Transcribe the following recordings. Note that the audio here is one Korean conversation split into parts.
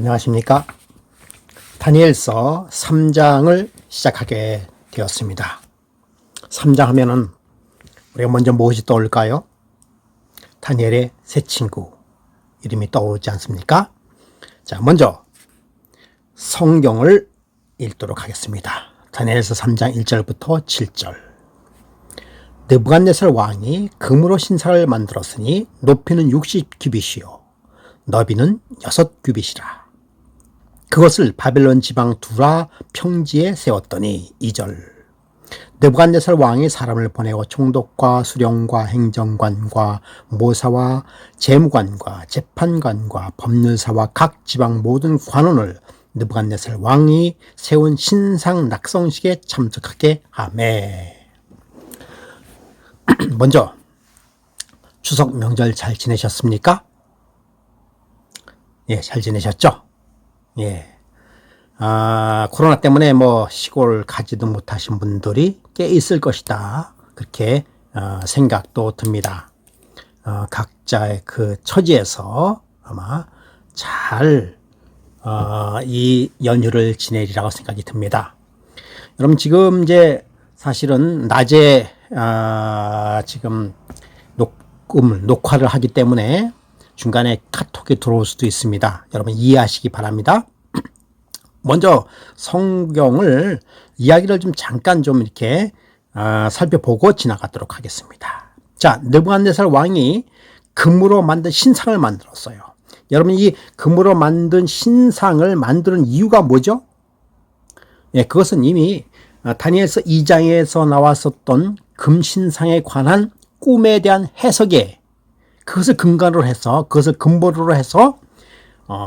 안녕하십니까. 다니엘서 3장을 시작하게 되었습니다. 3장 하면은 우리가 먼저 무엇이 떠올까요? 다니엘의 새 친구 이름이 떠오르지 않습니까? 자, 먼저 성경을 읽도록 하겠습니다. 다니엘서 3장 1절부터 7절. 느부갓네살 왕이 금으로 신사를 만들었으니 높이는 60규빗이요 너비는 6규빗이라. 그것을 바벨론 지방 두라 평지에 세웠더니 2절. 느부갓네살 왕이 사람을 보내어 총독과 수령과 행정관과 모사와 재무관과 재판관과 법률사와 각 지방 모든 관원을 느부갓네살 왕이 세운 신상 낙성식에 참석하게 하매. 먼저 추석 명절 잘 지내셨습니까? 예, 잘 지내셨죠? 예. 코로나 때문에 시골 가지도 못하신 분들이 꽤 있을 것이다. 그렇게 생각도 듭니다. 각자의 그 처지에서 아마 잘 이 연휴를 지내리라고 생각이 듭니다. 여러분 지금 이제 사실은 낮에 지금 녹화를 하기 때문에 중간에 카톡이 들어올 수도 있습니다. 여러분 이해하시기 바랍니다. 먼저 성경을 이야기를 좀 잠깐 좀 이렇게 살펴보고 지나가도록 하겠습니다. 자, 느부갓네살 왕이 금으로 만든 신상을 만들었어요. 여러분 이 금으로 만든 신상을 만드는 이유가 뭐죠? 예, 그것은 이미 다니엘서 2장에서 나왔었던 금신상에 관한 꿈에 대한 해석에 그것을 근거로 해서 그것을 근본으로 해서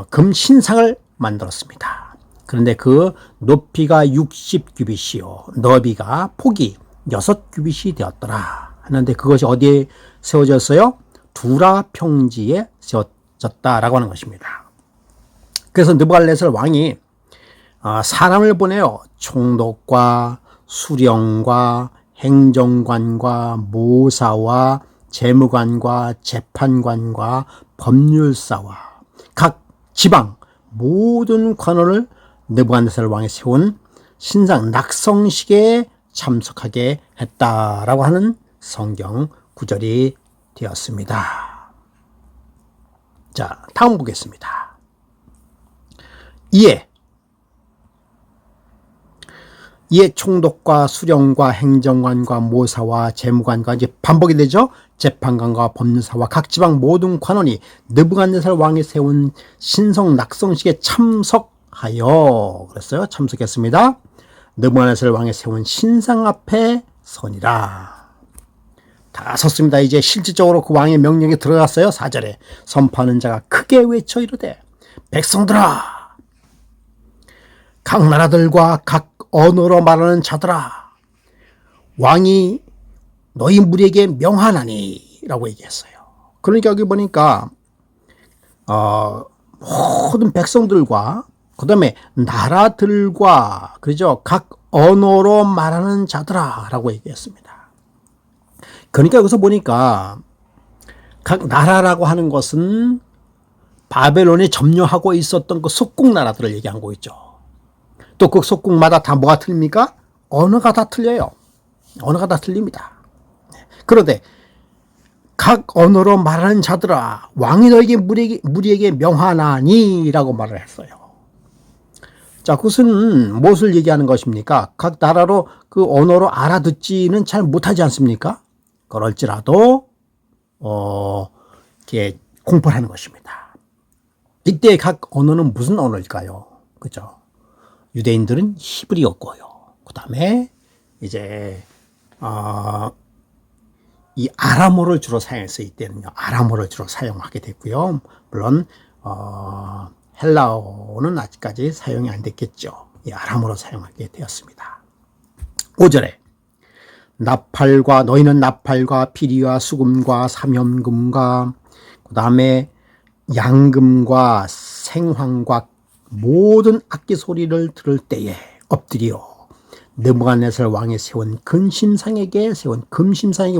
금신상을 만들었습니다. 그런데 그 높이가 60규빗이요 너비가 폭이 6규빗이 되었더라 하는데 그것이 어디에 세워졌어요? 두라 평지에 세워졌다라고 하는 것입니다. 그래서 느부갓네살 왕이 사람을 보내어 총독과 수령과 행정관과 모사와 재무관과 재판관과 법률사와 각 지방 모든 관원을 느부갓네살 왕이 세운 신상 낙성식에 참석하게 했다라고 하는 성경 구절이 되었습니다. 자, 다음 보겠습니다. 이에 총독과 수령과 행정관과 모사와 재무관과 이제 반복이 되죠. 재판관과 법률사와 각 지방 모든 관원이 느부갓네살 왕이 세운 신성 낙성식에 참석하여 그랬어요. 참석했습니다. 느부갓네살 왕이 세운 신상 앞에 서니라. 다 섰습니다. 이제 실질적으로 그 왕의 명령이 들어갔어요. 4절에 선포하는 자가 크게 외쳐 이르되 백성들아 각 나라들과 각 언어로 말하는 자들아 왕이 너희 무리에게 명하나니 라고 얘기했어요. 그러니까 여기 보니까 모든 백성들과 그 다음에 나라들과 그렇죠 각 언어로 말하는 자들아 라고 얘기했습니다. 그러니까 여기서 보니까 각 나라라고 하는 것은 바벨론이 점령하고 있었던 그 속국 나라들을 얘기한 거 있죠. 또 그 속국마다 다 뭐가 틀립니까? 언어가 다 틀려요. 언어가 다 틀립니다. 그런데 각 언어로 말하는 자들아 왕이 너에게 무리에게 명하나니 라고 말을 했어요. 자, 그것은 무엇을 얘기하는 것입니까? 각 나라로 그 언어로 알아듣지는 잘 못하지 않습니까? 그럴지라도 이렇게 공부를 하는 것입니다. 이때 각 언어는 무슨 언어일까요? 그죠? 유대인들은 히브리어고요. 그 다음에 이제 이 아람어를 주로 사용했어요. 이때는요. 아람어를 주로 사용하게 됐고요. 물론 헬라어는 아직까지 사용이 안 됐겠죠. 이 아람어로 사용하게 되었습니다. 5절에 너희는 나팔과 피리와 수금과 삼염금과 그 다음에 양금과 생황과 모든 악기 소리를 들을 때에 엎드려 느부갓네살 왕이 세운 금신상에게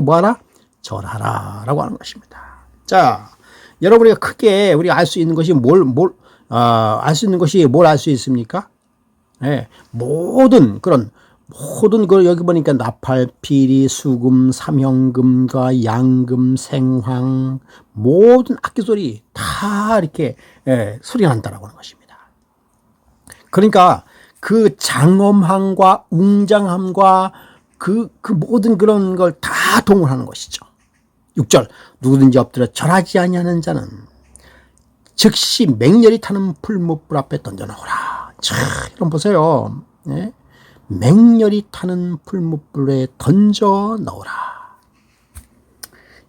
뭐하라? 절하라 라고 하는 것입니다. 자, 여러분 우리가 크게 우리가 알 수 있는 것이 알 수 있는 것이 뭘 알 수 있습니까? 예, 모든 그 여기 보니까 나팔, 피리, 수금, 삼형금과 양금, 생황 모든 악기 소리 다 이렇게 소리가 난다라고 하는 것입니다. 그러니까 그 장엄함과 웅장함과 그 모든 그런 걸 다 동원하는 것이죠. 6절 누구든지 엎드려 절하지 아니하는 자는 즉시 맹렬히 타는 풀무불 앞에 던져놓으라. 자, 이런 보세요. 예? 맹렬히 타는 풀무불에 던져 넣으라.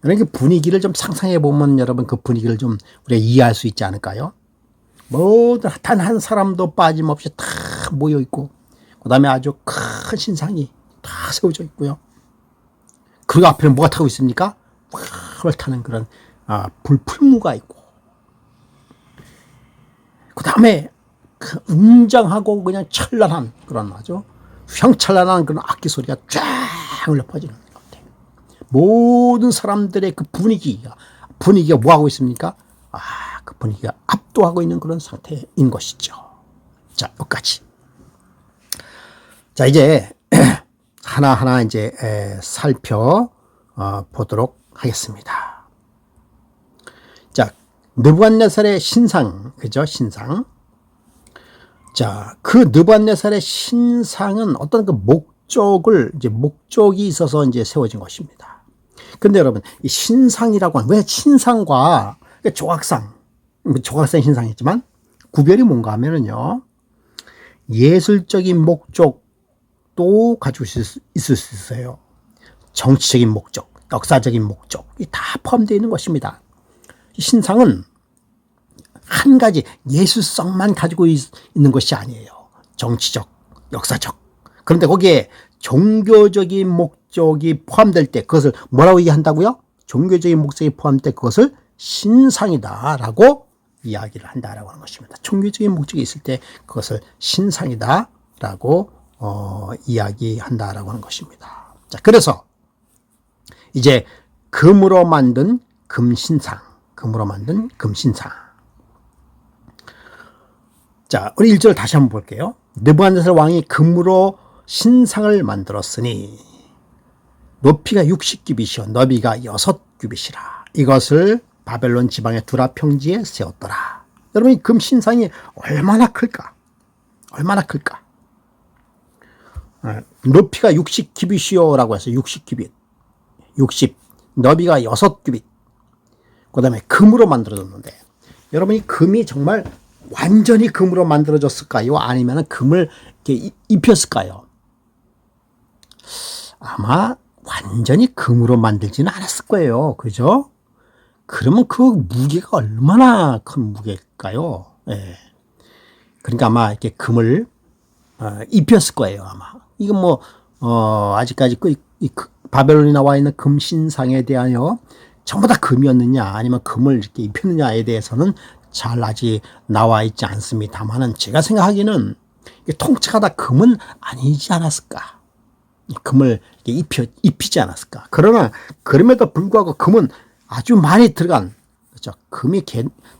이렇게 분위기를 좀 상상해 보면 여러분 그 분위기를 좀 우리가 이해할 수 있지 않을까요? 모든 단 한 사람도 빠짐없이 다 모여 있고, 그 다음에 아주 큰 신상이 다 세워져 있고요. 그 앞에는 뭐가 타고 있습니까? 활을 타는 그런 풀무가 있고, 그 다음에 그 웅장하고 그냥 찬란한 그런 아주 휘황찬란한 그런 악기 소리가 쫙 흘러 퍼지는 것 같아요. 모든 사람들의 그 분위기가 뭐하고 있습니까? 그 분위기가 압도하고 있는 그런 상태인 것이죠. 자, 여기까지. 자, 이제 하나하나 이제 살펴보도록 하겠습니다. 자, 느부갓네살의 신상, 그죠? 신상. 자, 그 느부갓네살의 신상은 어떤 그 목적이 있어서 이제 세워진 것입니다. 근데 여러분, 이 신상이라고 하는, 왜 신상과 조각상 신상이지만 구별이 뭔가 하면은요, 예술적인 목적도 가지고 있을 수 있어요. 정치적인 목적, 역사적인 목적이 다 포함되어 있는 것입니다. 신상은 한 가지 예술성만 가지고 있는 것이 아니에요. 정치적, 역사적. 그런데 거기에 종교적인 목적이 포함될 때 그것을 뭐라고 얘기한다고요? 종교적인 목적이 포함될 때 그것을 신상이다라고 이야기를 한다라고 하는 것입니다. 종교적인 목적이 있을 때 그것을 신상이다라고 이야기한다라고 하는 것입니다. 자, 그래서 이제 금으로 만든 금신상. 자, 우리 1절 다시 한번 볼게요. 느부갓네살 왕이 금으로 신상을 만들었으니 높이가 60규빗이요 너비가 6규빗이라. 이것을 바벨론 지방의 두라 평지에 세웠더라. 여러분, 이 금신상이 얼마나 클까? 높이가 60규빗이요라고 해서 60규빗. 60. 너비가 6규빗. 그 다음에 금으로 만들어졌는데, 여러분, 이 금이 정말 완전히 금으로 만들어졌을까요? 아니면 금을 이렇게 입혔을까요? 아마 완전히 금으로 만들지는 않았을 거예요. 그죠? 그러면 그 무게가 얼마나 큰 무게일까요? 예. 그러니까 아마 이렇게 금을 입혔을 거예요. 아마. 이건 아직까지 바벨론에 나와 있는 금신상에 대하여 전부 다 금이었느냐 아니면 금을 이렇게 입혔느냐에 대해서는 잘 아직 나와 있지 않습니다만은 제가 생각하기에는 통째가 다 금은 아니지 않았을까. 금을 이렇게 입히지 않았을까. 그러나 그럼에도 불구하고 금은 아주 많이 들어간, 그렇죠? 금이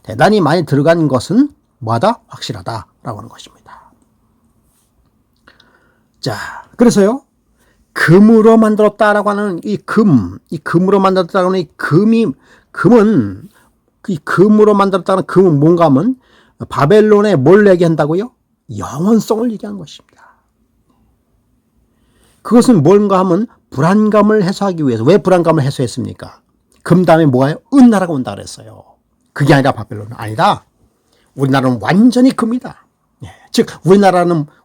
대단히 많이 들어간 것은 뭐하다? 확실하다라고 하는 것입니다. 자, 그래서요, 금으로 만들었다라고 하는 금으로 만들었다라고 하는 금은, 이 금으로 만들었다는 금은 뭔가 하면 바벨론에 뭘 얘기한다고요? 영원성을 얘기하는 것입니다. 그것은 뭔가 하면 불안감을 해소하기 위해서. 왜 불안감을 해소했습니까? 금 다음에 뭐가요? 은나라가 온다 그랬어요. 그게 아니라 바벨론은 아니다. 우리나라는 완전히 금이다. 즉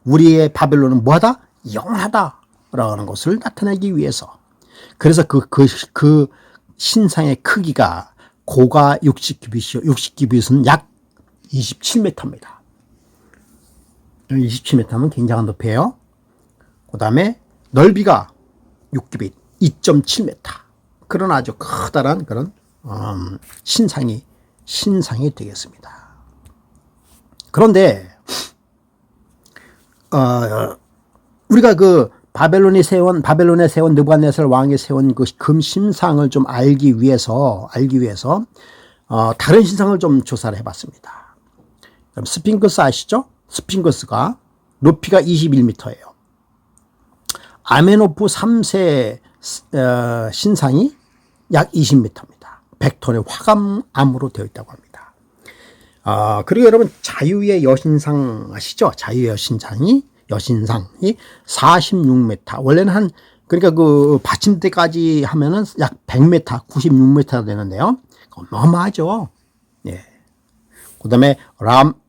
우리의 바벨론은 뭐하다? 영원하다라고 하는 것을 나타내기 위해서. 그래서 그 신상의 크기가 고가 60규빗이요. 60규빗은 약 27m입니다. 27m면 굉장한 높이에요. 그 다음에 넓이가 6규빗, 2.7m. 그런 아주 커다란 그런 신상이 되겠습니다. 그런데 우리가 그 바벨론에 세운 느부갓네살 왕이 세운 그 금신상을 좀 알기 위해서 다른 신상을 좀 조사를 해봤습니다. 그럼 스핑크스 아시죠? 스핑크스가 높이가 21m예요. 아멘호프 3세 신상이 약 20m입니다. 100톤의 화감암으로 되어 있다고 합니다. 그리고 여러분 자유의 여신상 아시죠? 자유의 여신상이 46m. 원래는 그러니까 그 받침대까지 하면은 약 100m, 96m가 되는데요. 어마어마하죠. 예. 그 다음에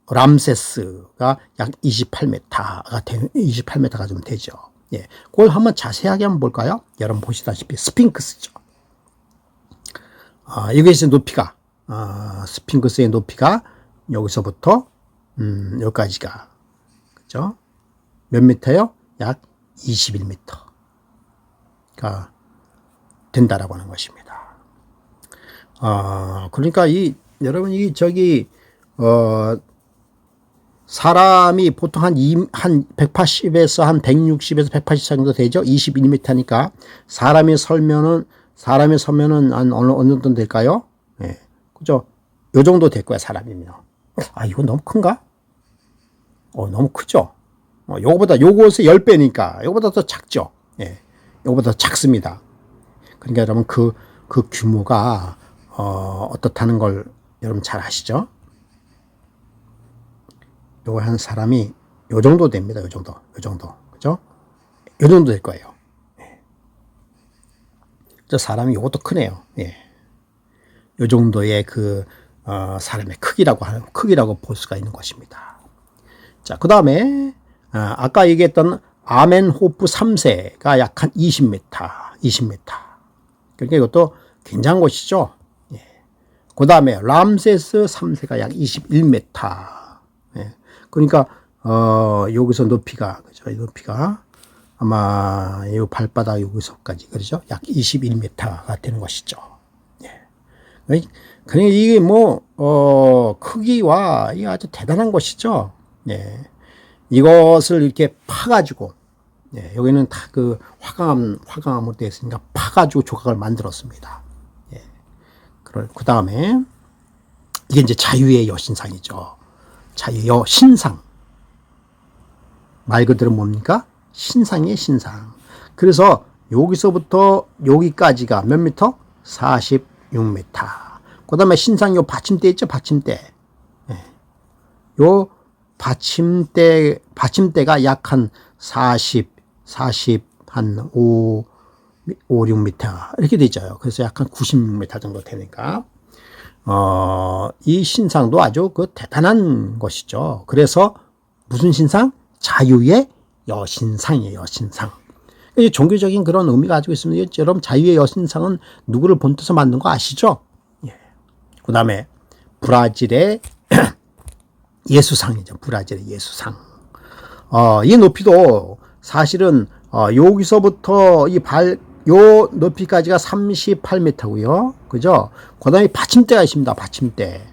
람세스가 약 28m가 좀 되죠. 예. 그걸 한번 자세하게 한번 볼까요? 여러분 보시다시피 스핑크스죠. 여기서 높이가, 스핑크스의 높이가 여기서부터, 여기까지가, 그죠? 몇 미터요? 약 21m가 된다라고 하는 것입니다. 그러니까 여러분이 사람이 보통 한 180에서 한 160에서 180 정도 되죠? 21m니까 사람이 서면은 한 어느 정도 될까요? 예. 그죠? 요 정도 될 거야, 사람이면. 이거 너무 큰가? 너무 크죠? 요것의 10배니까, 요거보다 더 작죠? 예. 요거보다 더 작습니다. 그러니까 여러분, 그 규모가, 어떻다는 걸 여러분 잘 아시죠? 요거 한 사람이 요 정도 됩니다. 요 정도. 그죠? 요 정도 될 거예요. 예. 저 사람이 요것도 크네요. 예. 요 정도의 사람의 크기라고 볼 수가 있는 것입니다. 자, 그 다음에, 아까 얘기했던 아멘호프 3세가 약 한 20m. 그러니까 이것도 굉장한 것이죠. 예. 그 다음에 람세스 3세가 약 21m. 예. 그러니까, 여기서 높이가, 그죠? 이 높이가 아마 이 발바닥 여기서까지, 그러죠? 약 21m가 되는 것이죠. 예. 그러니까 이게 크기와 이게 아주 대단한 것이죠. 예. 이것을 이렇게 파가지고, 예. 여기는 다 화강암으로 되어 있으니까 파가지고 조각을 만들었습니다. 예. 그 다음에, 이게 이제 자유의 여신상이죠. 자유의 여신상. 말 그대로 뭡니까? 신상이에요, 신상. 그래서 여기서부터 여기까지가 몇 미터? 46m. 그 다음에 신상 요 받침대 있죠? 받침대. 예. 요 받침대가 약 한 5, 6m. 이렇게 되죠. 그래서 약 한 96m 정도 되니까. 이 신상도 아주 대단한 것이죠. 그래서 무슨 신상? 자유의 여신상이에요, 여신상. 종교적인 그런 의미가 가지고 있습니다. 여러분, 자유의 여신상은 누구를 본떠서 만든 거 아시죠? 예. 그 다음에, 브라질의 예수상이죠. 브라질의 예수상. 이 높이도 사실은, 여기서부터 요 높이까지가 38m고요. 그죠? 그 다음에 받침대가 있습니다. 받침대.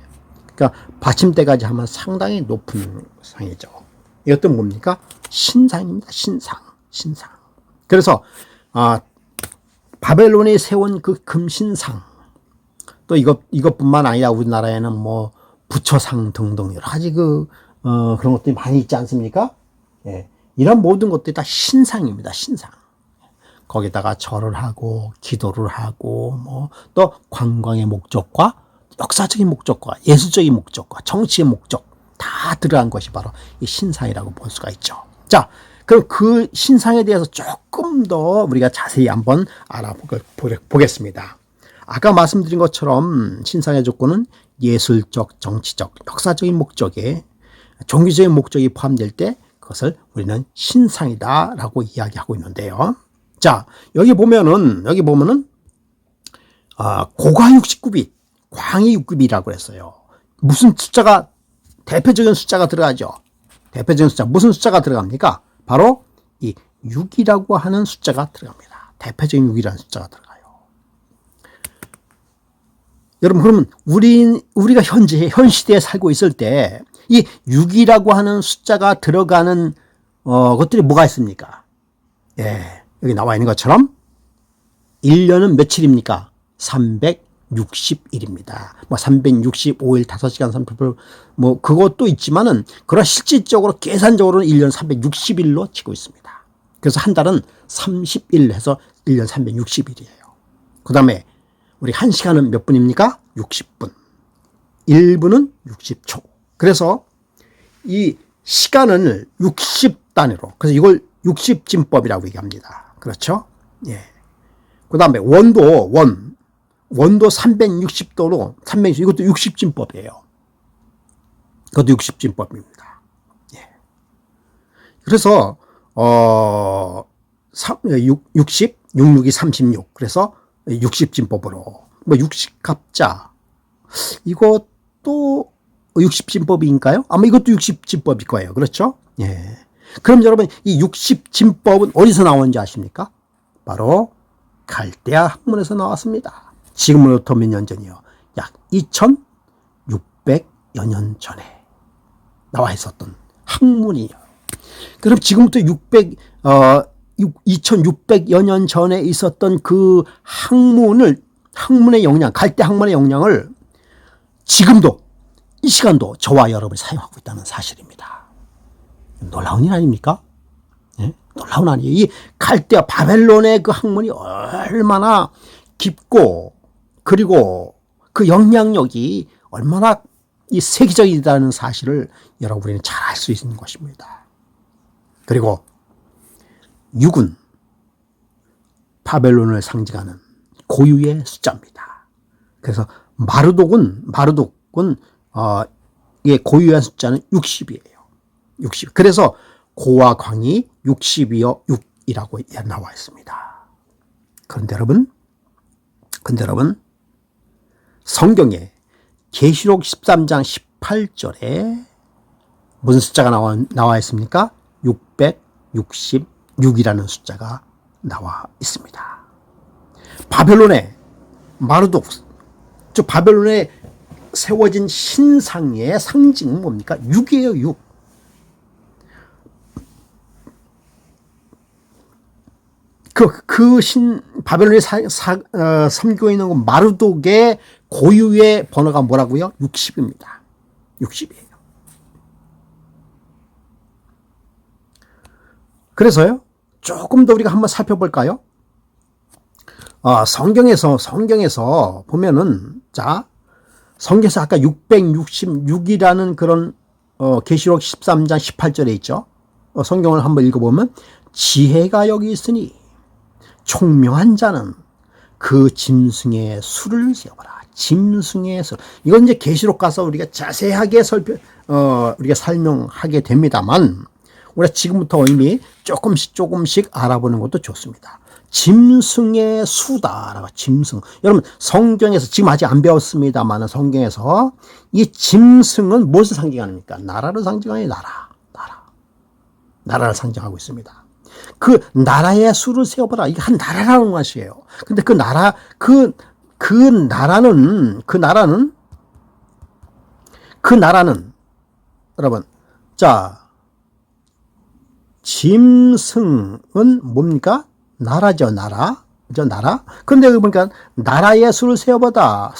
그러니까 받침대까지 하면 상당히 높은 상이죠. 이것도 뭡니까? 신상입니다. 신상. 그래서, 바벨론이 세운 그 금신상. 또 이것뿐만 아니라 우리나라에는 부처상 등등 여러 가지 그런 것들이 많이 있지 않습니까? 예. 이런 모든 것들이 다 신상입니다. 신상. 거기다가 절을 하고 기도를 하고 또 관광의 목적과 역사적인 목적과 예술적인 목적과 정치의 목적 다 들어간 것이 바로 이 신상이라고 볼 수가 있죠. 자, 그럼 그 신상에 대해서 조금 더 우리가 자세히 한번 알아보겠습니다. 아까 말씀드린 것처럼 신상의 조건은 예술적, 정치적, 역사적인 목적에 종교적인 목적이 포함될 때 그것을 우리는 신상이다라고 이야기하고 있는데요. 자, 여기 보면은, 고가 69빛, 광이 6급이라고 했어요. 무슨 대표적인 숫자가 들어가죠? 대표적인 숫자, 무슨 숫자가 들어갑니까? 바로 이 6이라고 하는 숫자가 들어갑니다. 대표적인 6이라는 숫자가 들어가요. 여러분, 그러면 우리가 현 시대에 살고 있을 때, 이 6이라고 하는 숫자가 들어가는, 것들이 뭐가 있습니까? 예. 여기 나와 있는 것처럼 1년은 며칠입니까? 360일입니다. 뭐 365일 5시간 30분 뭐 그것도 있지만은 그러나 실질적으로 계산적으로는 1년 360일로 치고 있습니다. 그래서 한 달은 30일 해서 1년 360일이에요. 그 다음에 우리 1시간은 몇 분입니까? 60분. 1분은 60초. 그래서 이 시간을 60단위로, 그래서 이걸 60진법이라고 얘기합니다. 그렇죠? 예. 그 다음에 원도 360도로, 360, 이것도 60진법이에요. 그것도 60진법입니다. 예. 그래서, 60, 66이 36. 그래서 60진법으로. 뭐 60갑자. 이것도 60진법인가요? 아마 이것도 60진법일 거예요. 그렇죠? 예. 그럼 여러분, 이 60진법은 어디서 나온지 아십니까? 바로 갈대아 학문에서 나왔습니다. 지금으로부터 몇 년 전이요? 약 2600여 년 전에 나와 있었던 학문이에요. 그럼 지금부터 2600여 년 전에 있었던 그 학문의 영향, 갈대 학문의 영향을 지금도, 이 시간도 저와 여러분이 사용하고 있다는 사실입니다. 놀라운 일 아닙니까? 예? 놀라운 아니에요. 이 갈대아 바벨론의 그 학문이 얼마나 깊고, 그리고 그 영향력이 얼마나 이 세계적이라는 사실을 여러분이 잘 알 수 있는 것입니다. 그리고 6은 바벨론을 상징하는 고유의 숫자입니다. 그래서 마르독은 고유의 숫자는 60이에요. 60. 그래서 고와 광이 60이요 6이라고 나와 있습니다. 그런데 여러분 성경에 계시록 13장 18절에 무슨 숫자가 나와 있습니까? 666이라는 숫자가 나와 있습니다. 바벨론의 마르독, 저 바벨론에 세워진 신상의 상징은 뭡니까? 6이에요, 6. 바벨론에 섬기고 있는 그 마르독의 고유의 번호가 뭐라고요? 60입니다. 60이에요. 그래서요, 조금 더 우리가 한번 살펴볼까요? 성경에서 보면은, 자, 성경에서 아까 666이라는 그런, 계시록 13장 18절에 있죠. 성경을 한번 읽어보면, 지혜가 여기 있으니, 총명한 자는 그 짐승의 수를 세어보라. 짐승의 수. 이건 이제 계시록 가서 우리가 자세하게 우리가 설명하게 됩니다만, 우리가 지금부터 이미 조금씩 알아보는 것도 좋습니다. 짐승의 수다라고. 짐승. 여러분 성경에서 지금 아직 안 배웠습니다만 성경에서 이 짐승은 무엇을 상징합니까? 나라를 상징하니 나라를 상징하고 있습니다. 그 나라의 수를 세어보라. 이게 한 나라라는 것이에요. 근데 그 나라는 여러분, 자, 짐승은 뭡니까? 나라죠, 나라. 그죠, 나라. 그런데 여기 보니까 나라의 수를 세어보라.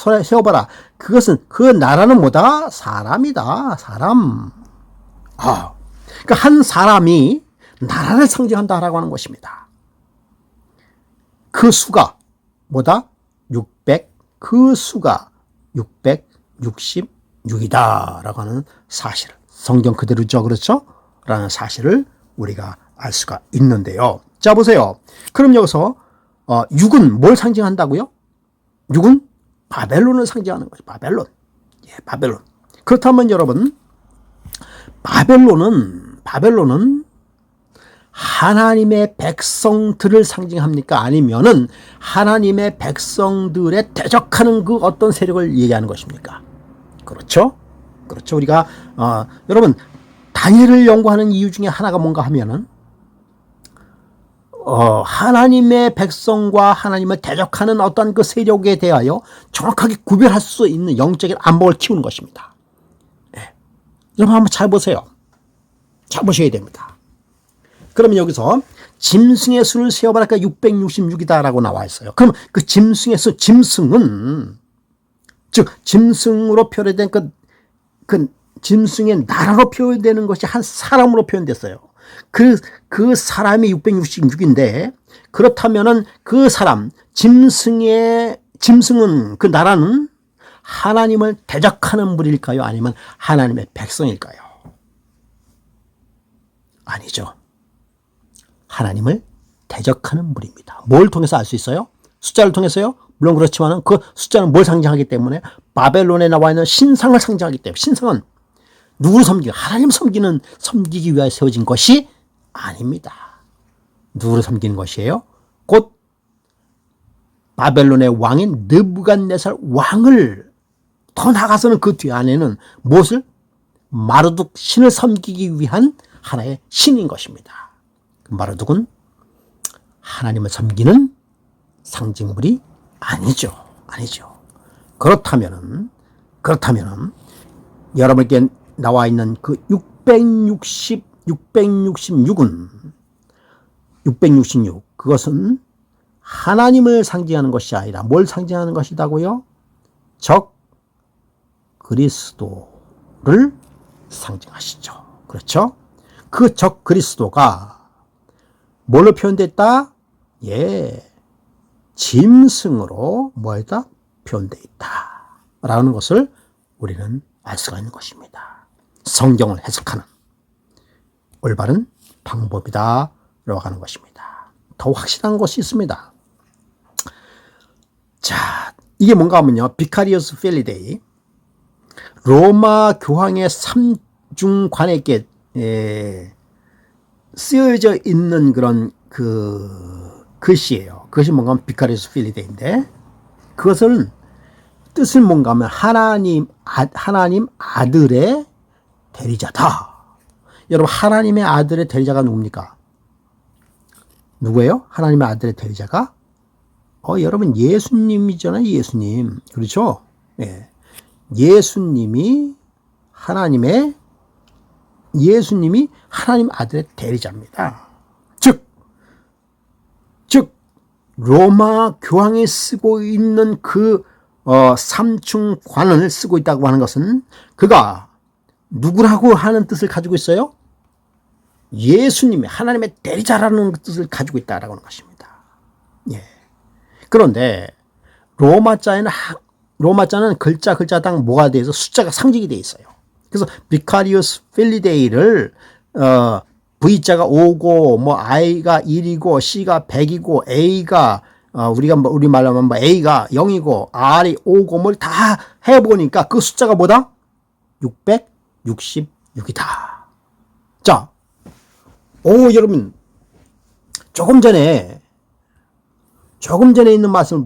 그것은, 그 나라는 뭐다? 사람이다, 사람. 그러니까 한 사람이 나라를 상징한다라고 하는 것입니다. 그 수가 뭐다? 600, 그 수가 666이다 라고 하는 사실. 성경 그대로죠, 그렇죠? 라는 사실을 우리가 알 수가 있는데요. 자, 보세요. 그럼 여기서 6은 뭘 상징한다고요? 6은 바벨론을 상징하는 거죠. 바벨론. 예, 바벨론. 그렇다면 여러분, 바벨론은 하나님의 백성들을 상징합니까? 아니면은 하나님의 백성들의 대적하는 그 어떤 세력을 얘기하는 것입니까? 그렇죠? 그렇죠. 우리가 여러분 다니엘을 연구하는 이유 중에 하나가 뭔가 하면은 하나님의 백성과 하나님을 대적하는 어떤 그 세력에 대하여 정확하게 구별할 수 있는 영적인 안목을 키우는 것입니다. 네. 여러분 한번 잘 보세요. 잘 보셔야 됩니다. 그러면 여기서 짐승의 수를 세어보니까 666이다라고 나와 있어요. 그럼 그 짐승의 수, 짐승은 즉 짐승으로 표현된 그 짐승의 나라로 표현되는 것이 한 사람으로 표현됐어요. 그 사람이 666인데 그렇다면은 그 사람 짐승은 그 나라는 하나님을 대적하는 무리일까요? 아니면 하나님의 백성일까요? 아니죠. 하나님을 대적하는 무리입니다. 뭘 통해서 알 수 있어요? 숫자를 통해서요? 물론 그렇지만 그 숫자는 뭘 상징하기 때문에 바벨론에 나와 있는 신상을 상징하기 때문에 신상은 누구를 섬기고 하나님 섬기기 위하여 세워진 것이 아닙니다. 누구를 섬기는 것이에요? 곧 바벨론의 왕인 느부갓네살 왕을 더 나아가서는 그 뒤 안에는 무엇을? 마르둑 신을 섬기기 위한 하나의 신인 것입니다. 마르둑은 하나님을 섬기는 상징물이 아니죠. 그렇다면은 여러분께 나와 있는 그 666은 그것은 하나님을 상징하는 것이 아니라 뭘 상징하는 것이다고요? 적 그리스도를 상징하시죠. 그렇죠? 그 적 그리스도가 뭘로 표현됐다? 짐승으로 뭐에다 표현되어 있다 라는 것을 우리는 알 수가 있는 것입니다. 성경을 해석하는 올바른 방법이다 라고 하는 것입니다. 더 확실한 것이 있습니다. 자, 이게 뭔가 하면요, 비카리어스 필리데이, 로마 교황의 삼중관에게 쓰여져 있는 그런 그 글씨예요. 그것이 뭔가 하면 비카리어스 필리데이인데, 그것은 뜻은 뭔가 하면 하나님 아들의 대리자다. 여러분, 하나님의 아들의 대리자가 누굽니까? 누구예요? 하나님의 아들의 대리자가? 여러분, 예수님이잖아요. 예수님. 그렇죠? 예. 예수님이 하나님 아들의 대리자입니다. 즉 로마 교황이 쓰고 있는 그 삼중관을 쓰고 있다고 하는 것은 그가 누구라고 하는 뜻을 가지고 있어요? 예수님이 하나님의 대리자라는 뜻을 가지고 있다라고 하는 것입니다. 예. 그런데 로마자는 글자당 뭐가 돼서 숫자가 상징이 돼 있어요. 그래서 비카리우스 필리데이를 V자가 5고 뭐 I가 1이고 C가 100이고 A가 우리말로 하면 A가 0이고 R이 5고 뭐 다 해보니까 그 숫자가 뭐다? 666이다. 자, 여러분, 조금 전에 있는 말씀을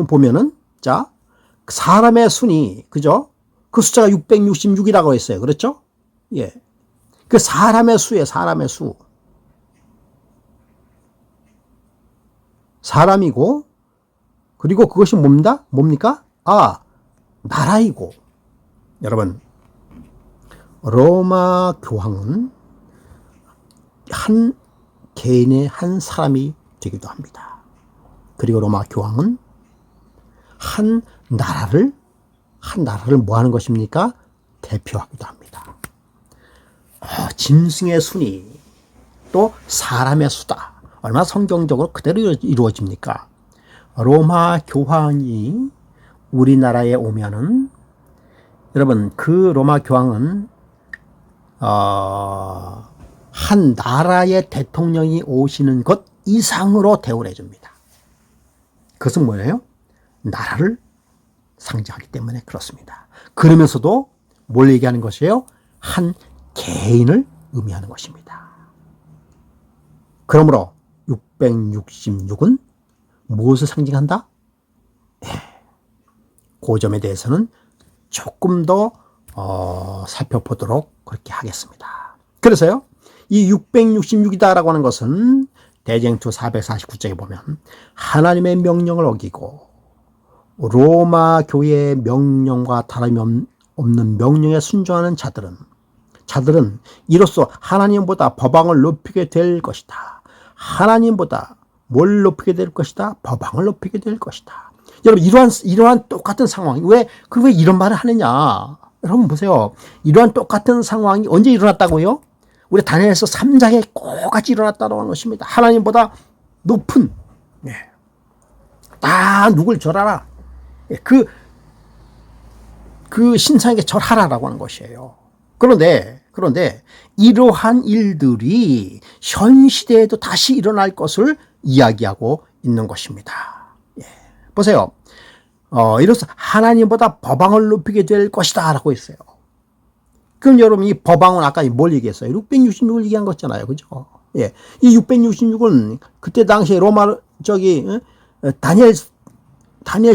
보면은, 자, 사람의 순이, 그죠? 그 숫자가 666이라고 했어요. 그렇죠? 예. 그 사람의 수예요, 사람의 수. 사람이고, 그리고 그것이 뭡니까? 나라이고. 여러분, 로마 교황은 한 개인의 한 사람이 되기도 합니다. 그리고 로마 교황은 한 나라를 뭐 하는 것입니까? 대표하기도 합니다. 짐승의 순이 또 사람의 수다. 얼마나 성경적으로 그대로 이루어집니까? 로마 교황이 우리나라에 오면은 여러분, 그 로마 교황은 한 나라의 대통령이 오시는 것 이상으로 대우를 해줍니다. 그것은 뭐예요? 나라를 상징하기 때문에 그렇습니다. 그러면서도 뭘 얘기하는 것이에요? 한 개인을 의미하는 것입니다. 그러므로 666은 무엇을 상징한다? 그 점에 대해서는 조금 더 살펴보도록 그렇게 하겠습니다. 그래서요, 이 666이다라고 하는 것은 대쟁투 449쪽에 보면 하나님의 명령을 어기고 로마 교회의 명령과 다름이 없는 명령에 순종하는 자들은 이로써 하나님보다 법왕을 높이게 될 것이다. 하나님보다 뭘 높이게 될 것이다? 법왕을 높이게 될 것이다. 여러분, 이러한 똑같은 상황, 왜 이런 말을 하느냐? 여러분 보세요. 이러한 똑같은 상황이 언제 일어났다고요? 우리 다니엘서 3장에 똑같이 일어났다고 하는 것입니다. 하나님보다 높은, 다 누굴 절하라. 그 신상에게 절하라라고 하는 것이에요. 그런데 이러한 일들이 현 시대에도 다시 일어날 것을 이야기하고 있는 것입니다. 보세요. 이로써 하나님보다 법왕을 높이게 될 것이다 라고 했어요. 그럼 여러분, 이 법왕은 아까 뭘 얘기했어요? 666을 얘기한 거잖아요. 그죠? 이 666은 그때 당시에 로마, 다니엘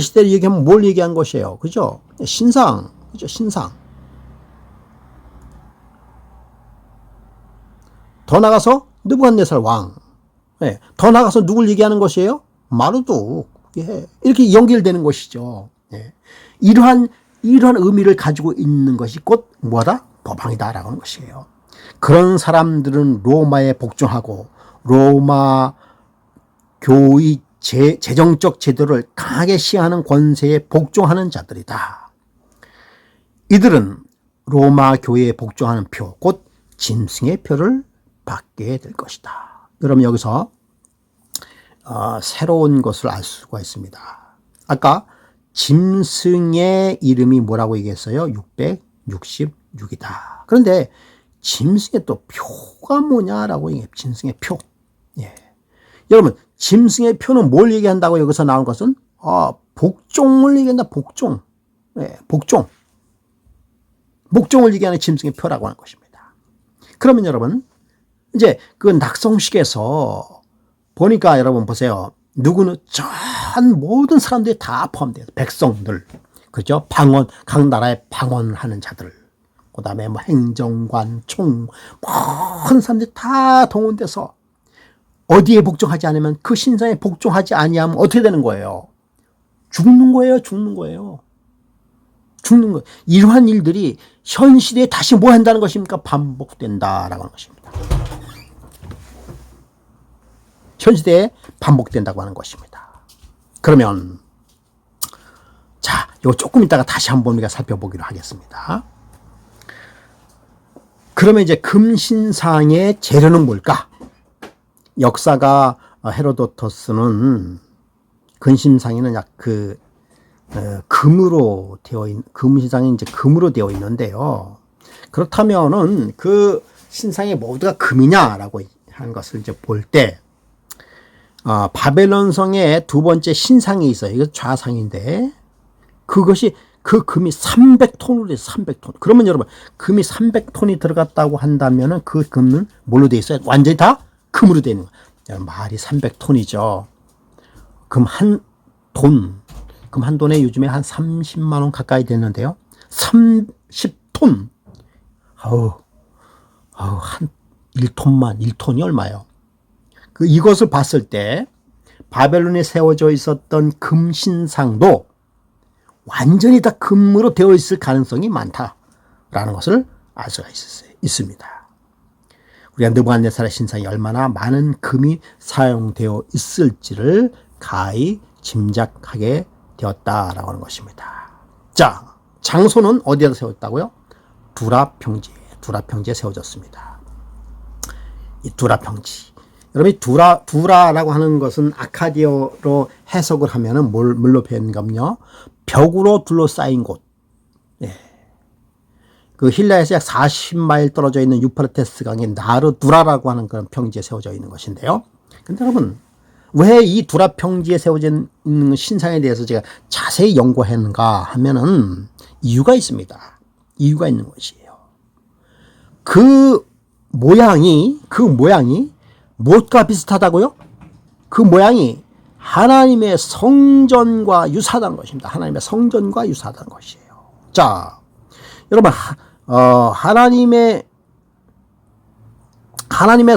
시대를 얘기하면 뭘 얘기한 것이에요? 그죠? 신상. 그죠? 신상. 더 나가서 느부갓네살 왕. 더 나가서 누굴 얘기하는 것이에요? 마르둑. 이렇게 연결되는 것이죠. 이러한 의미를 가지고 있는 것이 곧 뭐다? 법왕이다라고 하는 것이에요. 그런 사람들은 로마에 복종하고 로마 교의 재정적 제도를 강하게 시행하는 권세에 복종하는 자들이다. 이들은 로마 교회에 복종하는 표, 곧 짐승의 표를 받게 될 것이다. 여러분, 여기서 새로운 것을 알 수가 있습니다. 아까 짐승의 이름이 뭐라고 얘기했어요? 666이다. 그런데 짐승의 또 표가 뭐냐라고 얘기해요. 짐승의 표. 여러분, 짐승의 표는 뭘 얘기한다고 여기서 나온 것은? 복종을 얘기한다. 복종. 복종을 얘기하는 짐승의 표라고 하는 것입니다. 그러면 여러분, 이제 그 낙성식에서 보니까 여러분 보세요. 누구는 전 모든 사람들이 다 포함돼요. 백성들. 그죠? 방언, 각 나라에 방언하는 자들. 그 다음에 뭐 행정관, 총, 모든 사람들이 다 동원돼서 어디에 복종하지 않으면 그 신상에 복종하지 아니하면 어떻게 되는 거예요? 죽는 거예요. 죽는 거예요. 죽는 거. 이러한 일들이 현 시대에 다시 뭐 한다는 것입니까? 반복된다라고 하는 것입니다. 현 시대에 반복된다고 하는 것입니다. 그러면 자, 이거 조금 이따가 다시 한번 우리가 살펴보기로 하겠습니다. 그러면 이제 금신상의 재료는 뭘까? 역사가 헤로도토스는 금신상에는 금으로 되어 있는, 금신상이 이제 금으로 되어 있는데요. 그렇다면은 그 신상이 모두가 금이냐라고 하는 것을 이제 볼 때, 바벨론 성의 두 번째 신상이 있어요. 이거 좌상인데, 그것이 그 금이 300톤으로 돼요. 300톤. 그러면 여러분, 금이 300톤이 들어갔다고 한다면은 그 금은 뭘로 돼 있어요? 완전히 다 금으로 되어 있는 거예요. 말이 300톤이죠. 금 한 돈에 요즘에 한 30만 원 가까이 되는데요. 30톤. 한 1톤이 얼마예요? 이것을 봤을 때 바벨론에 세워져 있었던 금신상도 완전히 다 금으로 되어 있을 가능성이 많다라는 것을 알 수가 있습니다. 우리가 느부갓네살의 신상이 얼마나 많은 금이 사용되어 있을지를 가히 짐작하게 되었다라고 하는 것입니다. 자, 장소는 어디에다 세웠다고요? 두라 평지에 세워졌습니다. 이 두라 평지. 여러분, 이 두라라고 하는 것은 아카디어로 해석을 하면은 뭘로 표현하면요? 벽으로 둘러싸인 곳. 그 힐라에서 약 40마일 떨어져 있는 유프라테스 강의 나르두라라고 하는 그런 평지에 세워져 있는 것인데요. 근데 여러분, 왜 이 두라 평지에 세워져 있는 신상에 대해서 제가 자세히 연구했는가 하면은 이유가 있습니다. 이유가 있는 것이에요. 그 모양이 무엇과 비슷하다고요? 그 모양이 하나님의 성전과 유사하다는 것입니다. 하나님의 성전과 유사하다는 것이에요. 자, 여러분, 하나님의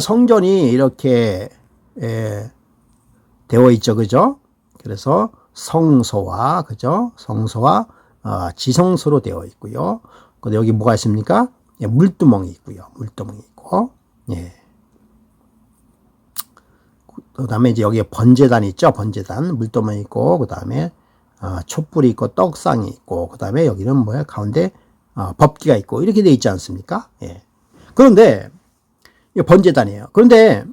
성전이 이렇게 되어 있죠, 그죠? 그래서 성소와 지성소로 되어 있고요. 근데 여기 뭐가 있습니까? 물두멍이 있고요. 물두멍이 있고, 그 다음에 이제 여기에 번제단이 있죠. 번제단, 물두멍이 있고, 그 다음에 촛불이 있고 떡상이 있고 그 다음에 여기는 뭐야 가운데 법기가 있고 이렇게 돼 있지 않습니까? 예. 그런데 번제단이에요. 그런데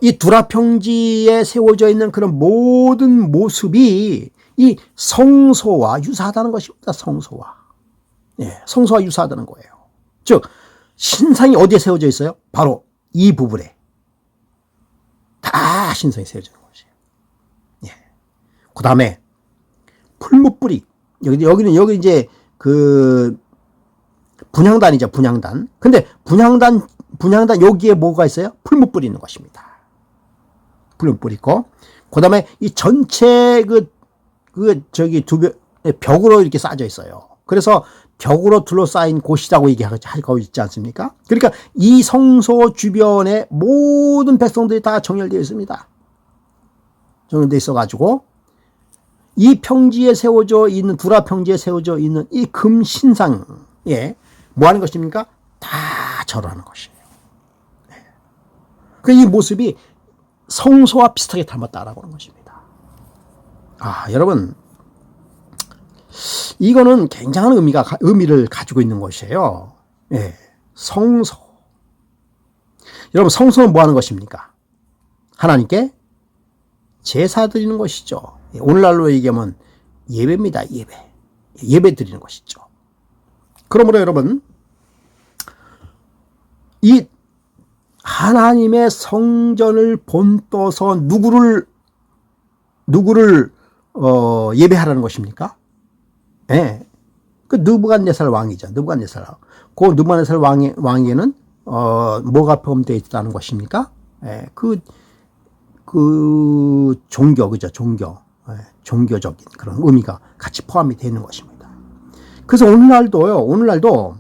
이 두라평지에 세워져 있는 그런 모든 모습이 이 성소와 유사하다는 것입니다. 성소와. 예, 성소와 유사하다는 거예요. 즉 신상이 어디에 세워져 있어요? 바로 이 부분에 다 신상이 세워져 있는 것이에요. 예. 그 다음에 풀무뿌리 여기 이제 그 분향단이죠. 분향단. 근데 분향단 여기에 뭐가 있어요? 풀무뿌리 있는 것입니다. 풀무뿌리 있고 그 다음에 이 전체 저기 벽으로 이렇게 쌓여 있어요. 그래서 벽으로 둘러싸인 곳이라고 얘기하고 있지 않습니까? 그러니까 이 성소 주변에 모든 백성들이 다 정렬되어 있습니다. 정렬되어 있어가지고 이 평지에 세워져 있는 두라 평지에 세워져 있는 이 금신상에 뭐 하는 것입니까? 다 절하는 것이에요. 이 모습이 성소와 비슷하게 닮았다라고 하는 것입니다. 여러분 이거는 굉장한 의미를 가지고 있는 것이에요. 예, 성소. 여러분 성소는 뭐 하는 것입니까? 하나님께 제사 드리는 것이죠. 오늘날로 얘기하면 예배입니다. 예배 드리는 것이죠. 그러므로 여러분 이 하나님의 성전을 본떠서 누구를 예배하라는 것입니까? 예. 그 느부갓네살 왕이죠. 느부갓네살. 그 느부갓네살 왕에게는 뭐가 포함되어 있다는 것입니까? 예. 그 종교, 그죠? 종교. 예. 종교적인 그런 의미가 같이 포함이 되어 있는 것입니다. 그래서 오늘날도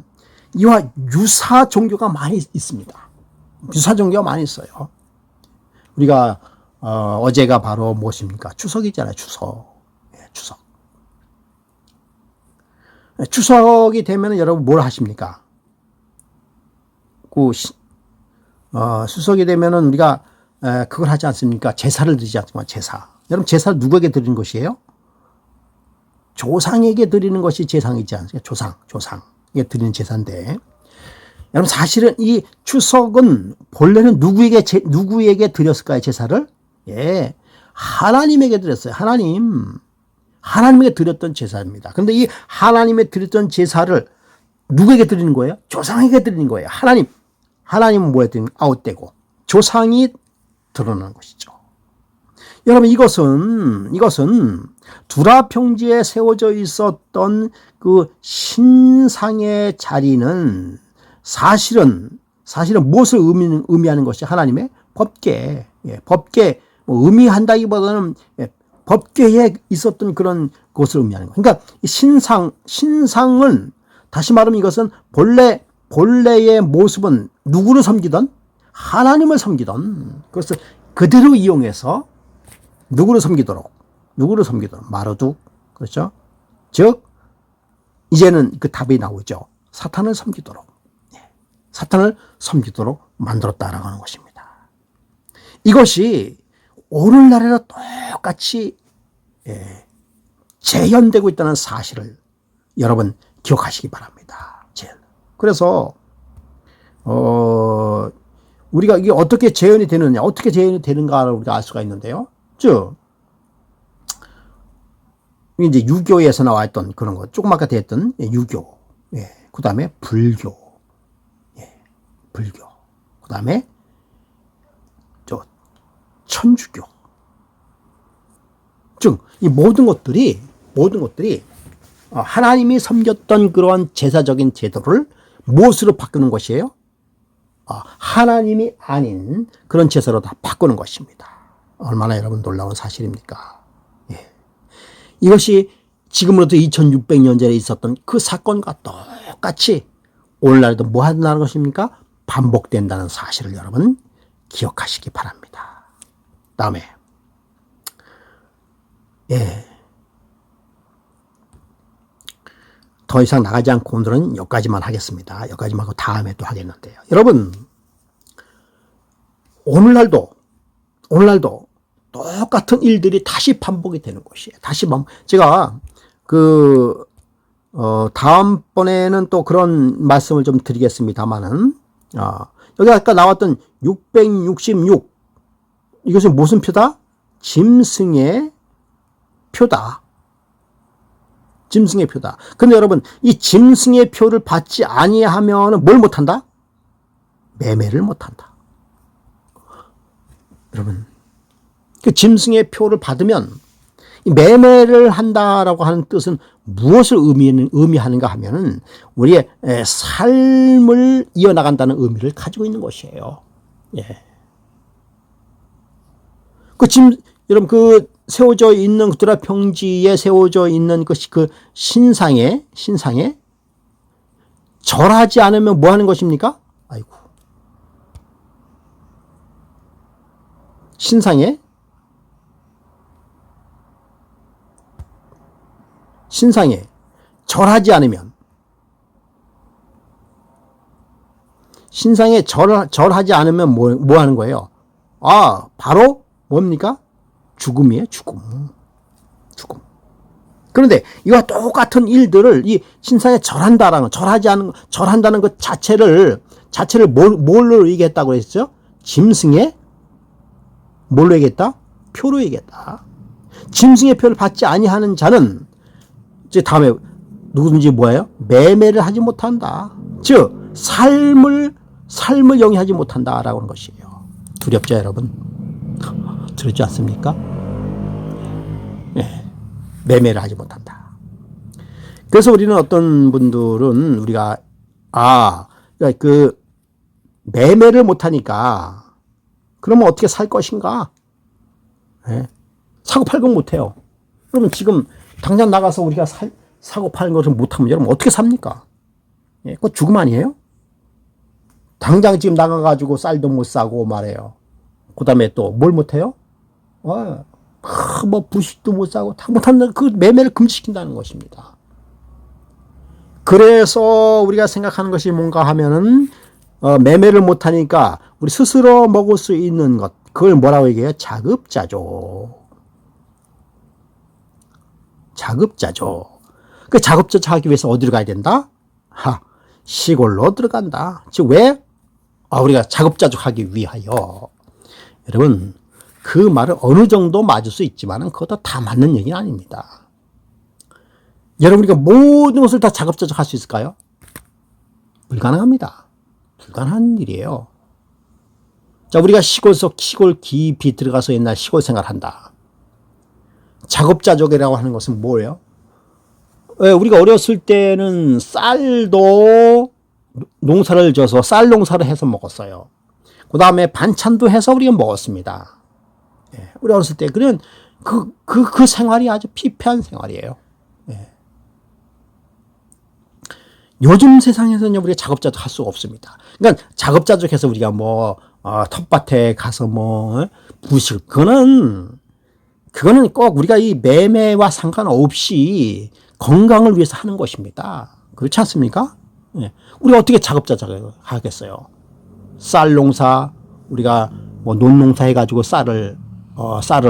이와 유사 종교가 많이 있습니다. 유사 종교가 많이 있어요. 우리가 어제가 바로 무엇입니까? 추석이잖아요. 추석. 예, 추석. 추석이 되면 여러분 뭘 하십니까? 추석이 되면은 우리가 그걸 하지 않습니까? 제사를 드리지 않습니까? 제사. 여러분 제사를 누구에게 드리는 것이에요? 조상에게 드리는 것이 제사이지 않습니까? 조상에게 드리는 제사인데 여러분 사실은 이 추석은 본래는 누구에게 드렸을까요? 제사를? 예, 하나님에게 드렸어요. 하나님에게 드렸던 제사입니다. 그런데 이 하나님에 드렸던 제사를 누구에게 드리는 거예요? 조상에게 드리는 거예요. 하나님은 뭐에 드리는 아웃되고 조상이 드러나는 것이죠. 여러분 이것은 두라 평지에 세워져 있었던 그 신상의 자리는 사실은 무엇을 의미하는 것이 하나님의 법궤, 법궤 의미한다기보다는 법궤에 있었던 그런 것을 의미하는 거예요. 그러니까 신상은 다시 말하면 이것은 본래의 모습은 누구를 섬기던 하나님을 섬기던 그것을 그대로 이용해서 누구를 섬기도록 마르둑, 그렇죠? 즉 이제는 그 답이 나오죠. 사탄을 섬기도록 만들었다라고 하는 것입니다. 이것이 오늘날에도 똑같이 재현되고 있다는 사실을 여러분 기억하시기 바랍니다. 그래서 우리가 이게 어떻게 재현이 되는가를 우리가 알 수가 있는데요. 즉 이제 유교에서 나왔던 그런 거, 조금 아까 했던 유교, 그 다음에 불교, 그 다음에 천주교. 즉 이 모든 것들이 하나님이 섬겼던 그러한 제사적인 제도를 무엇으로 바꾸는 것이에요? 하나님이 아닌 그런 제사로 다 바꾸는 것입니다. 얼마나 여러분 놀라운 사실입니까? 이것이 지금으로부터 2600년 전에 있었던 그 사건과 똑같이 오늘날도 뭐 한다는 것입니까? 반복된다는 사실을 여러분 기억하시기 바랍니다. 다음에 더 이상 나가지 않고 오늘은 여기까지만 하겠습니다. 여기까지만 하고 다음에 또 하겠는데요. 여러분 오늘날도 똑같은 일들이 다시 반복이 되는 것이에요. 다시 제가 다음번에는 또 그런 말씀을 좀 드리겠습니다만은, 여기 아까 나왔던 666, 이것은 무슨 표다? 짐승의 표다. 짐승의 표다. 근데 여러분, 이 짐승의 표를 받지 아니하면 뭘 못한다? 매매를 못한다. 여러분, 그 짐승의 표를 받으면 이 매매를 한다라고 하는 뜻은 무엇을 의미하는가 하면은 우리의 삶을 이어나간다는 의미를 가지고 있는 것이에요. 예. 여러분, 세워져 있는 구두라 평지에 세워져 있는 것이 그 신상에 절하지 않으면 뭐 하는 것입니까? 아이고. 신상에 절하지 않으면, 신상에 절하지 않으면 뭐 하는 거예요? 바로 뭡니까? 죽음이에요, 죽음. 그런데 이와 똑같은 일들을 이 신상에 절한다는, 절한다는 것 자체를 뭘로 얘기했다고 했죠? 짐승의 뭘로 얘기했다? 표로 얘기했다. 짐승의 표를 받지 아니하는 자는 이제 다음에 누구든지 뭐예요? 매매를 하지 못한다. 즉 삶을 영위하지 못한다라고 하는 것이에요. 두렵죠, 여러분? 두렵지 않습니까? 네. 매매를 하지 못한다. 그래서 우리는 어떤 분들은 우리가 매매를 못하니까 그러면 어떻게 살 것인가? 네. 사고 팔고 못해요. 그러면 지금 당장 나가서 우리가 사고 파는 것을 못하면 여러분 어떻게 삽니까? 예, 그거 죽음 아니에요? 당장 지금 나가가지고 쌀도 못 사고 말해요. 그 다음에 또 뭘 못해요? 부식도 못 사고 다 못한다는 그 매매를 금지시킨다는 것입니다. 그래서 우리가 생각하는 것이 뭔가 하면은 매매를 못하니까 우리 스스로 먹을 수 있는 것, 그걸 뭐라고 얘기해요? 자급자족. 그 자급자족 하기 위해서 어디로 가야 된다? 시골로 들어간다. 즉 왜? 우리가 자급자족 하기 위하여. 여러분, 그 말은 어느 정도 맞을 수 있지만 그것도 다 맞는 얘기는 아닙니다. 여러분, 우리가 모든 것을 다 자급자족 할 수 있을까요? 불가능합니다. 불가능한 일이에요. 자, 우리가 시골 깊이 들어가서 옛날 시골 생활한다. 자급자족이라고 하는 것은 뭐예요? 우리가 어렸을 때는 쌀도 농사를 져서 쌀 농사를 해서 먹었어요. 그 다음에 반찬도 해서 우리가 먹었습니다. 우리 어렸을 때 그런 그 생활이 아주 피폐한 생활이에요. 요즘 세상에서는 우리가 자급자족 할 수가 없습니다. 그러니까 자급자족해서 우리가 텃밭에 가서 부식, 그거는 꼭 우리가 이 매매와 상관없이 건강을 위해서 하는 것입니다. 그렇지 않습니까? 우리가 어떻게 자급자족을 하겠어요? 쌀 농사, 우리가 논농사 해가지고 쌀을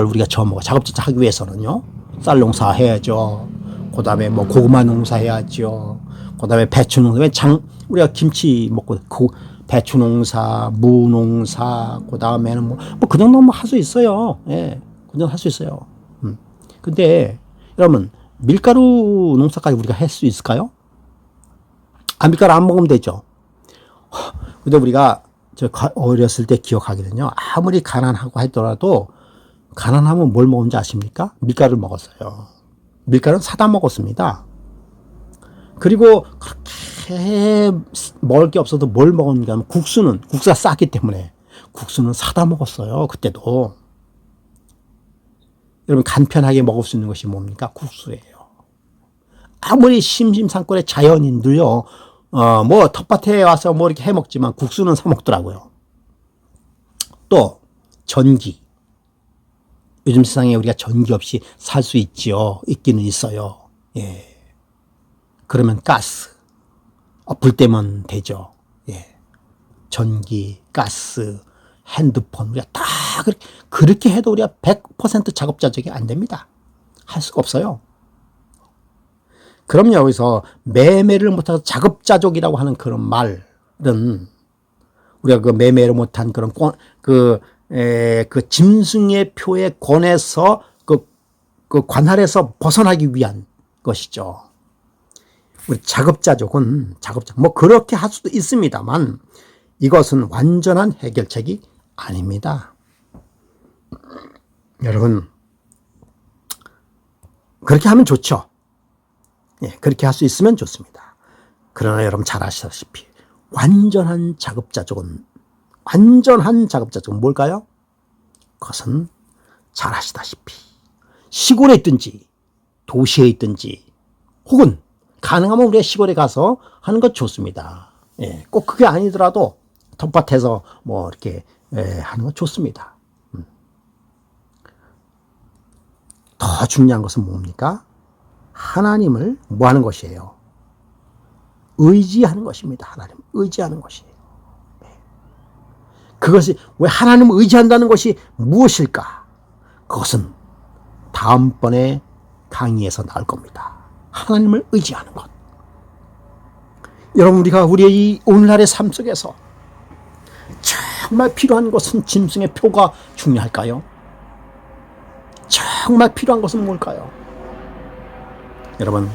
우리가 저먹어. 자급자족 하기 위해서는요. 쌀 농사 해야죠. 그 다음에 고구마 농사 해야죠. 그 다음에 배추 농사, 우리가 김치 먹고, 배추 농사, 무 농사, 그 다음에는 그 정도는 할 수 있어요. 예. 그 정도 할 수 있어요. 근데, 여러분, 밀가루 농사까지 우리가 할 수 있을까요? 밀가루 안 먹으면 되죠. 근데 우리가 어렸을 때 기억하기는요, 아무리 가난하고 하더라도, 가난하면 뭘 먹는지 아십니까? 밀가루를 먹었어요. 밀가루는 사다 먹었습니다. 그리고 그렇게 먹을 게 없어도 뭘 먹었는가 하면 국수가 쌌기 때문에 국수는 사다 먹었어요. 그때도. 여러분, 간편하게 먹을 수 있는 것이 뭡니까? 국수예요. 아무리 심심산골의 자연인도요, 텃밭에 와서 이렇게 해 먹지만 국수는 사 먹더라고요. 또, 전기. 요즘 세상에 우리가 전기 없이 살 수 있기는 있어요. 예. 그러면 가스. 불 때면 되죠. 예. 전기, 가스, 핸드폰, 우리가 다 그렇게 해도 우리가 100% 자급자족이 안 됩니다. 할 수가 없어요. 그럼요, 여기서 매매를 못해서 자급자족이라고 하는 그런 말은 우리가 그 매매를 못한 그런 그 짐승의 표에 권해서 그 관할에서 벗어나기 위한 것이죠. 우리 자급자족은 뭐 그렇게 할 수도 있습니다만 이것은 완전한 해결책이 아닙니다. 여러분, 그렇게 하면 좋죠. 예, 그렇게 할 수 있으면 좋습니다. 그러나 여러분 잘 아시다시피 완전한 자급자족은 뭘까요? 그것은 잘 아시다시피 시골에 있든지 도시에 있든지 혹은 가능하면 우리가 시골에 가서 하는 것 좋습니다. 예, 꼭 그게 아니더라도 텃밭에서 뭐 이렇게 하는 것 좋습니다. 더 중요한 것은 뭡니까? 하나님을 뭐 하는 것이에요? 의지하는 것입니다. 하나님 의지하는 것이에요. 그것이 왜 하나님을 의지한다는 것이 무엇일까? 그것은 다음번에 강의에서 나올 겁니다. 하나님을 의지하는 것. 여러분, 우리가 우리의 이 오늘날의 삶 속에서 정말 필요한 것은 짐승의 표가 중요할까요? 정말 필요한 것은 뭘까요? 여러분,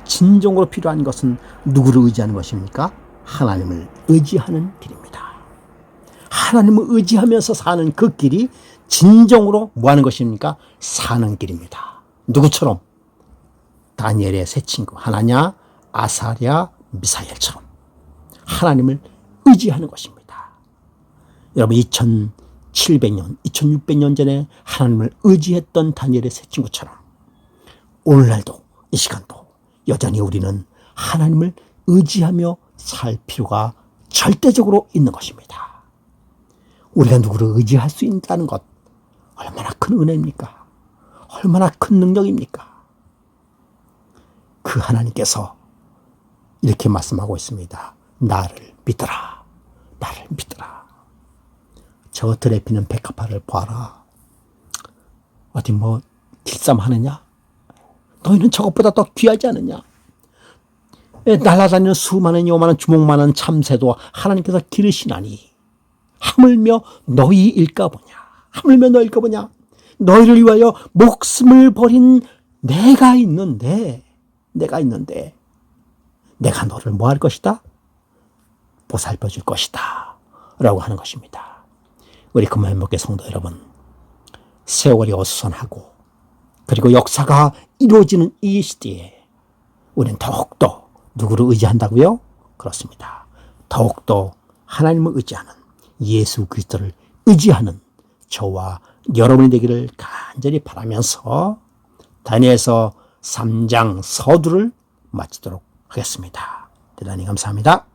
진정으로 필요한 것은 누구를 의지하는 것입니까? 하나님을 의지하는 길입니다. 하나님을 의지하면서 사는 그 길이 진정으로 뭐 하는 것입니까? 사는 길입니다. 누구처럼? 다니엘의 세 친구 하나냐, 아사랴, 미사엘처럼 하나님을 의지하는 것입니다. 여러분, 2700년, 2600년 전에 하나님을 의지했던 다니엘의 세 친구처럼 오늘날도 이 시간도 여전히 우리는 하나님을 의지하며 살 필요가 절대적으로 있는 것입니다. 우리가 누구를 의지할 수 있다는 것 얼마나 큰 은혜입니까? 얼마나 큰 능력입니까? 그 하나님께서 이렇게 말씀하고 있습니다. 나를 믿어라. 나를 믿어라. 저 들에 피는 백합화를 봐라. 어디 뭐 길쌈하느냐? 너희는 저것보다 더 귀하지 않느냐? 날아다니는 수많은 요만한 주먹만한 참새도 하나님께서 기르시나니 하물며 너희일까 보냐? 하물며 너희일까 보냐? 너희를 위하여 목숨을 버린 내가 있는데 내가 너를 뭐 할 것이다? 보살펴 줄 것이다 라고 하는 것입니다. 우리 금화행복의 성도 여러분, 세월이 어수선하고 그리고 역사가 이루어지는 이 시대에 우리는 더욱더 누구를 의지한다고요? 그렇습니다. 더욱더 하나님을 의지하는, 예수 그리스도를 의지하는 저와 여러분이 되기를 간절히 바라면서 다니엘서 3장 서두를 마치도록 하겠습니다. 대단히 감사합니다.